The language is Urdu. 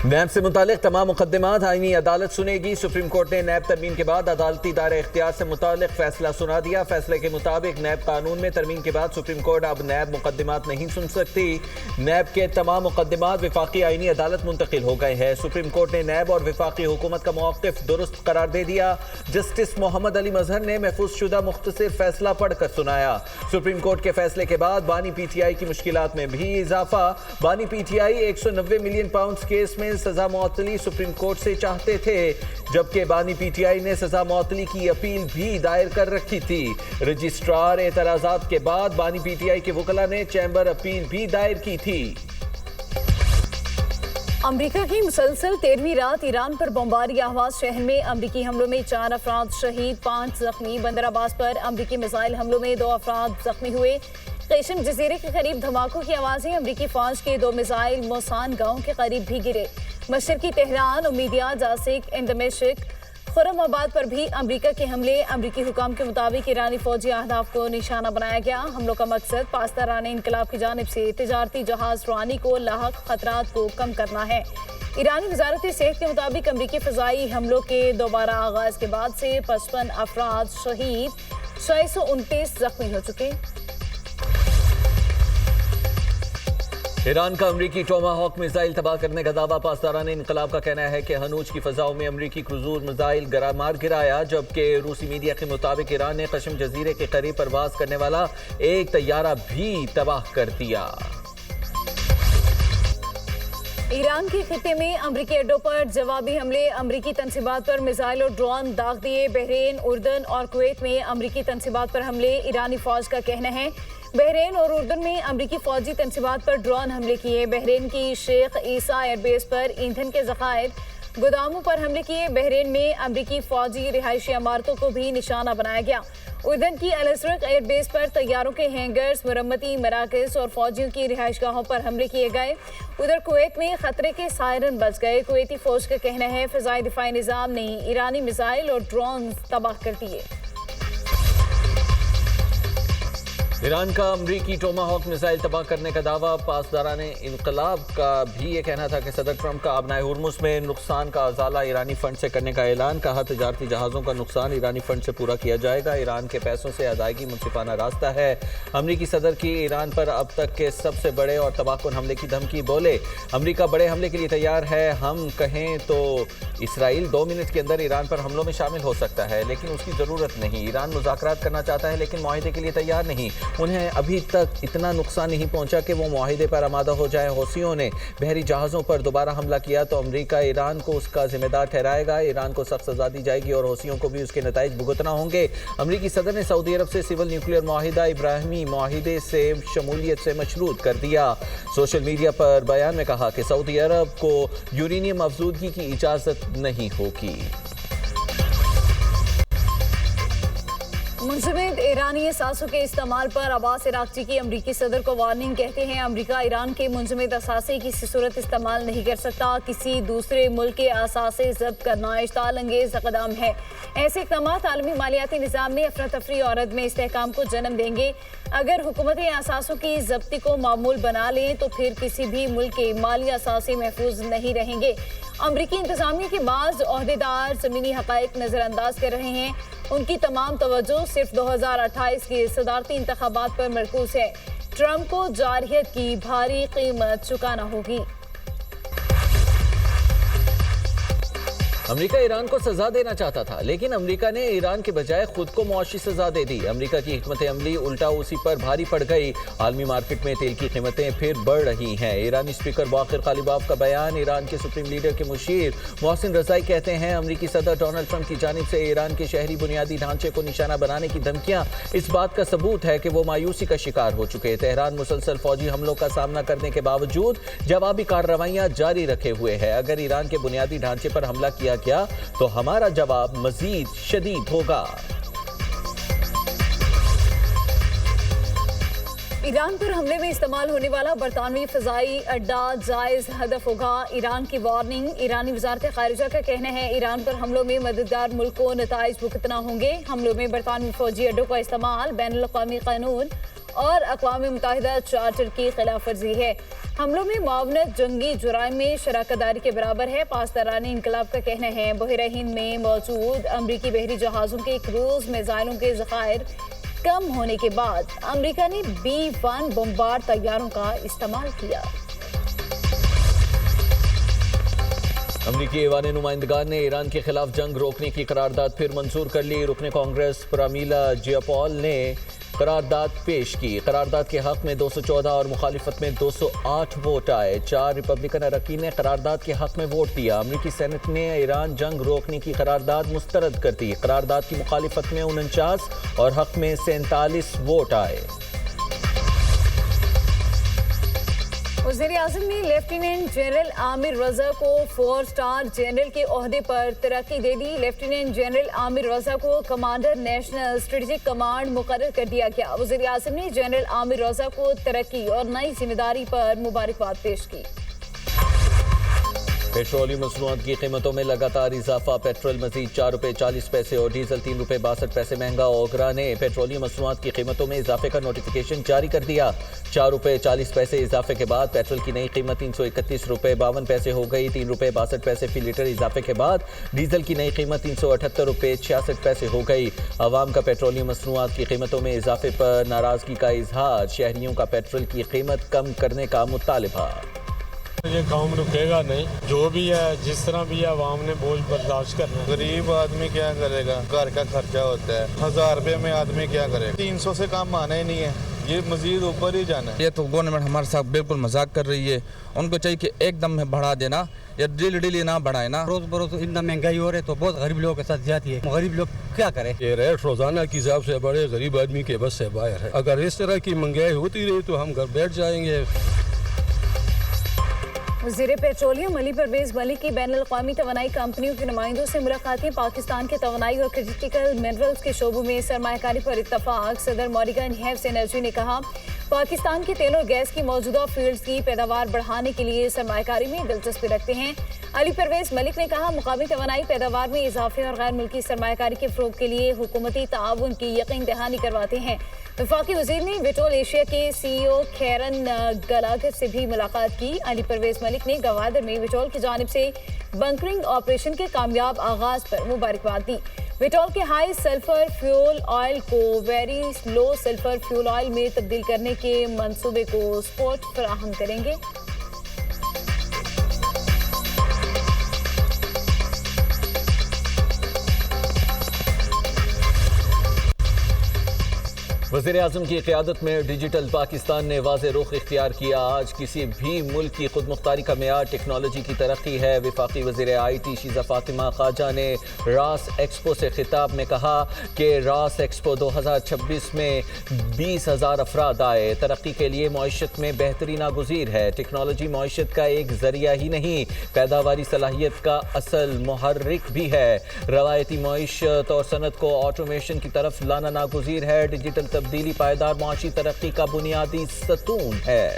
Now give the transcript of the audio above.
نیب سے متعلق تمام مقدمات آئینی عدالت سنے گی۔ سپریم کورٹ نے نیب ترمیم کے بعد عدالتی دائرہ اختیار سے متعلق فیصلہ سنا دیا۔ فیصلے کے مطابق نیب قانون میں ترمیم کے بعد سپریم کورٹ اب نیب مقدمات نہیں سن سکتی۔ نیب کے تمام مقدمات وفاقی آئینی عدالت منتقل ہو گئے ہیں۔ سپریم کورٹ نے نیب اور وفاقی حکومت کا موقف درست قرار دے دیا۔ جسٹس محمد علی مظہر نے محفوظ شدہ مختصر فیصلہ پڑھ کر سنایا۔ سپریم کورٹ کے فیصلے کے بعد بانی پی ٹی آئی کی مشکلات میں بھی اضافہ۔ بانی P T I 190 million pounds case میں سزا معطلی سپریم کورٹ سے چاہتے تھے، جبکہ بانی پی ٹی آئی نے سزا معطلی کی اپیل بھی دائر کر رکھی تھی۔ رجسٹرار اعتراضات کے بعد بانی پی ٹی آئی کے وکلاء نے چیمبر اپیل بھی دائر کی تھی۔ امریکہ کی مسلسل 13ویں رات ایران پر بمباری آغاز۔ شہر میں امریکی حملوں میں 4 افراد شہید، 5 زخمی۔ بندر عباس پر امریکی میزائل حملوں میں 2 افراد زخمی ہوئے۔ قیشم جزیرے کے قریب دھماکوں کی آوازیں، امریکی فوج کے 2 میزائل موسان گاؤں کے قریب بھی گرے۔ مشرقی تہران، امیدیہ، جاسک، دمشق، خرم آباد پر بھی امریکہ کے حملے۔ امریکی حکام کے مطابق ایرانی فوجی اہداف کو نشانہ بنایا گیا۔ حملوں کا مقصد پاسداران انقلاب کی جانب سے تجارتی جہاز روانی کو لاحق خطرات کو کم کرنا ہے۔ ایرانی وزارت صحت کے مطابق امریکی فضائی حملوں کے دوبارہ آغاز کے بعد سے 55 افراد شہید، 629 زخمی ہو چکے۔ ایران کا امریکی ٹوما ہاک میزائل تباہ کرنے کا دعویٰ۔ پاسداران انقلاب کا کہنا ہے کہ ہنوج کی فضاؤں میں امریکی کروز میزائل مار گرایا، جبکہ روسی میڈیا کے مطابق ایران نے قشم جزیرے کے قریب پرواز کرنے والا ایک طیارہ بھی تباہ کر دیا۔ ایران کے خطے میں امریکی اڈوں پر جوابی حملے۔ امریکی تنصیبات پر میزائل اور ڈرون داغ دیے۔ بحرین، اردن اور کویت میں امریکی تنصیبات پر حملے۔ ایرانی فوج کا کہنا ہے بحرین اور اردن میں امریکی فوجی تنصیبات پر ڈرون حملے کیے۔ بحرین کی شیخ عیسیٰ ایئر بیس پر ایندھن کے ذخائر گوداموں پر حملے کیے۔ بحرین میں امریکی فوجی رہائشی عمارتوں کو بھی نشانہ بنایا گیا۔ اردن کی الازرق ایئر بیس پر طیاروں کے ہینگرز، مرمتی مراکز اور فوجیوں کی رہائش گاہوں پر حملے کیے گئے۔ ادھر کویت میں خطرے کے سائرن بج گئے۔ کویتی فوج کا کہنا ہے فضائی دفاعی نظام نے ایرانی میزائل اور ڈرون تباہ کر دیے۔ ایران کا امریکی ٹوما ہاک میزائل تباہ کرنے کا دعویٰ۔ پاسداران انقلاب کا بھی یہ کہنا تھا کہ صدر ٹرمپ کا آبنائے ہرمز میں نقصان کا ازالہ ایرانی فنڈ سے کرنے کا اعلان۔ کہا تجارتی جہازوں کا نقصان ایرانی فنڈ سے پورا کیا جائے گا۔ ایران کے پیسوں سے ادائیگی منصفانہ راستہ ہے۔ امریکی صدر کی ایران پر اب تک کے سب سے بڑے اور تباہ کن حملے کی دھمکی۔ بولے امریکہ بڑے حملے کے لیے تیار ہے۔ ہم کہیں تو اسرائیل 2 منٹ کے اندر ایران پر حملوں میں شامل ہو سکتا ہے، لیکن اس کی ضرورت نہیں۔ ایران مذاکرات کرنا چاہتا ہے لیکن معاہدے کے لیے تیار نہیں۔ انہیں ابھی تک اتنا نقصان نہیں پہنچا کہ وہ معاہدے پر آمادہ ہو جائے۔ حوثیوں نے بحری جہازوں پر دوبارہ حملہ کیا تو امریکہ ایران کو اس کا ذمہ دار ٹھہرائے گا۔ ایران کو سخت سزا دی جائے گی اور حوثیوں کو بھی اس کے نتائج بھگتنا ہوں گے۔ امریکی صدر نے سعودی عرب سے سول نیوکلیئر معاہدہ ابراہیمی معاہدے سے شمولیت سے مشروط کر دیا۔ سوشل میڈیا پر بیان میں کہا کہ سعودی عرب کو یورینیم افزودگی کی اجازت نہیں ہوگی۔ منجمد ایرانی اثاثوں کے استعمال پر عباس عراقچی کی امریکی صدر کو وارننگ۔ کہتے ہیں امریکہ ایران کے منجمد اثاثے کسی صورت استعمال نہیں کر سکتا۔ کسی دوسرے ملک کے اثاثے ضبط کرنا اشتعال انگیز اقدام ہے۔ ایسے اقدامات عالمی مالیاتی نظام میں افراتفری اور عدم استحکام کو جنم دیں گے۔ اگر حکومتیں اثاثوں کی ضبطی کو معمول بنا لیں تو پھر کسی بھی ملک کے مالی اثاثے محفوظ نہیں رہیں گے۔ امریکی انتظامیہ کے بعض عہدیدار زمینی حقائق نظر انداز کر رہے ہیں۔ ان کی تمام توجہ صرف 2028 کے صدارتی انتخابات پر مرکوز ہے۔ ٹرمپ کو جارحیت کی بھاری قیمت چکانا ہوگی۔ امریکہ ایران کو سزا دینا چاہتا تھا، لیکن امریکہ نے ایران کے بجائے خود کو معاشی سزا دے دی۔ امریکہ کی حکمت عملی الٹا اسی پر بھاری پڑ گئی۔ عالمی مارکیٹ میں تیل کی قیمتیں پھر بڑھ رہی ہیں۔ ایرانی اسپیکر باقر غالیباف کا بیان۔ ایران کے سپریم لیڈر کے مشیر محسن رضائی کہتے ہیں امریکی صدر ڈونلڈ ٹرمپ کی جانب سے ایران کے شہری بنیادی ڈھانچے کو نشانہ بنانے کی دھمکیاں اس بات کا ثبوت ہے کہ وہ مایوسی کا شکار ہو چکے۔ تہران مسلسل فوجی حملوں کا سامنا کرنے کے باوجود جوابی کارروائیاں جاری رکھے ہوئے ہے۔ اگر ایران کے بنیادی ڈھانچے پر حملہ کیا گیا تو ہمارا جواب مزید شدید ہوگا۔ ایران پر حملے میں استعمال ہونے والا برطانوی فضائی اڈا جائز ہدف ہوگا۔ ایران کی وارننگ۔ ایرانی وزارت خارجہ کا کہنا ہے ایران پر حملوں میں مددگار ملک کو نتائج بھگتنا ہوں گے۔ حملوں میں برطانوی فوجی اڈوں کا استعمال بین الاقوامی قانون اور اقوام متحدہ چارٹر کی خلاف ورزی ہے۔ حملوں میں معاونت جنگی جرائم میں شراکت داری کے برابر ہے۔ پاسداران انقلاب کا کہنا ہے بحیرہ ہند میں موجود امریکی بحری جہازوں کے کروز میزائلوں کے ذخائر کم ہونے کے بعد امریکہ نے B-1 بمبار طیاروں کا استعمال کیا۔ امریکی ایوان نمائندگان نے ایران کے خلاف جنگ روکنے کی قرارداد پھر منظور کر لی۔ رکن کانگریس پرامیلا جیاپال نے قرارداد پیش کی۔ قرارداد کے حق میں 214 اور مخالفت میں 208 ووٹ آئے۔ 4 ریپبلکن اراکین نے قرارداد کے حق میں ووٹ دیا۔ امریکی سینٹ نے ایران جنگ روکنے کی قرارداد مسترد کر دی۔ قرارداد کی مخالفت میں 49 اور حق میں 47 ووٹ آئے۔ وزیر اعظم نے لیفٹیننٹ جنرل عامر رضا کو 4 اسٹار جنرل کے عہدے پر ترقی دے دی۔ لیفٹیننٹ جنرل عامر رضا کو کمانڈر نیشنل اسٹریٹجک کمانڈ مقرر کر دیا گیا۔ وزیر اعظم نے جنرل عامر رضا کو ترقی اور نئی ذمہ داری پر مبارکباد پیش کی۔ پیٹرولیم مصنوعات کی قیمتوں میں لگاتار اضافہ۔ پیٹرول مزید 4 روپے 40 پیسے اور ڈیزل 3 روپے 62 پیسے مہنگا۔ اوگرا نے پیٹرولیم مصنوعات کی قیمتوں میں اضافے کا نوٹیفیکیشن جاری کر دیا۔ 4 روپے 40 پیسے اضافے کے بعد پیٹرول کی نئی قیمت 331 روپے 52 پیسے ہو گئی۔ 3 روپے 62 پیسے فی لیٹر اضافے کے بعد ڈیزل کی نئی قیمت 378 روپے 66 پیسے ہو گئی۔ عوام کا پیٹرولیم مصنوعات کی قیمتوں میں اضافے پر ناراضگی کا اظہار۔ شہریوں کا پیٹرول کی قیمت کم کرنے کا مطالبہ۔ یہ کام رکے گا نہیں، جو بھی ہے جس طرح بھی ہے عوام نے بوجھ برداشت کرنا ہے۔ غریب آدمی کیا کرے گا، گھر کا خرچہ ہوتا ہے، 1000 روپے میں آدمی کیا کرے گا، 300 سے کم آنا ہی نہیں ہے، یہ مزید اوپر ہی جانا ہے۔ یہ تو گورنمنٹ ہمارے ساتھ بالکل مذاق کر رہی ہے، ان کو چاہیے کہ ایک دم میں بڑھا دینا یا ڈیلی نہ بڑھائے نا۔ روز بروز اتنا مہنگائی ہو رہی ہے تو بہت غریب لوگوں کے ساتھ زیادتی ہے۔ غریب لوگ کیا کریں؟ یہ ریٹ روزانہ کے حساب سے بڑے غریب آدمی کے بس سے باہر ہے۔ اگر اس طرح کی مہنگائی ہوتی رہی تو ہم گھر بیٹھ جائیں گے۔ وزیر پیٹرولیم علی پرویز ملک کی بین الاقوامی توانائی کمپنیوں کے نمائندوں سے ملاقاتیں۔ پاکستان کے توانائی اور کرٹیکل منرلز کے شعبوں میں سرمایہ کاری پر اتفاق۔ صدر موریگن ہیوس انرجی نے کہا پاکستان کے تیل اور گیس کی موجودہ فیلڈز کی پیداوار بڑھانے کے لیے سرمایہ کاری میں دلچسپی رکھتے ہیں۔ علی پرویز ملک نے کہا مقامی توانائی پیداوار میں اضافے اور غیر ملکی سرمایہ کاری کے فروغ کے لیے حکومتی تعاون کی یقین دہانی کرواتے ہیں۔ وفاقی وزیر نے وٹول ایشیا کے CEO کیرن گلاگر سے بھی ملاقات کی۔ علی پرویز ملک نے گوادر میں وٹول کی جانب سے بنکرنگ آپریشن کے کامیاب آغاز پر مبارکباد دی۔ وٹول کے ہائی سلفر فیول آئل کو very low sulphur fuel oil میں تبدیل کرنے کے منصوبے کو سپورٹ فراہم کریں گے۔ وزیر اعظم کی قیادت میں ڈیجیٹل پاکستان نے واضح رخ اختیار کیا۔ آج کسی بھی ملک کی خود مختاری کا معیار ٹیکنالوجی کی ترقی ہے۔ وفاقی وزیر IT شیزہ فاطمہ خواجہ نے راس ایکسپو سے خطاب میں کہا کہ راس ایکسپو 2026 میں 20,000 افراد آئے۔ ترقی کے لیے معیشت میں بہتری ناگزیر ہے۔ ٹیکنالوجی معیشت کا ایک ذریعہ ہی نہیں، پیداواری صلاحیت کا اصل محرک بھی ہے۔ روایتی معیشت اور صنعت کو آٹومیشن کی طرف لانا ناگزیر ہے۔ ڈیجیٹل تبدیلی پائیدار معاشی ترقی کا بنیادی ستون ہے۔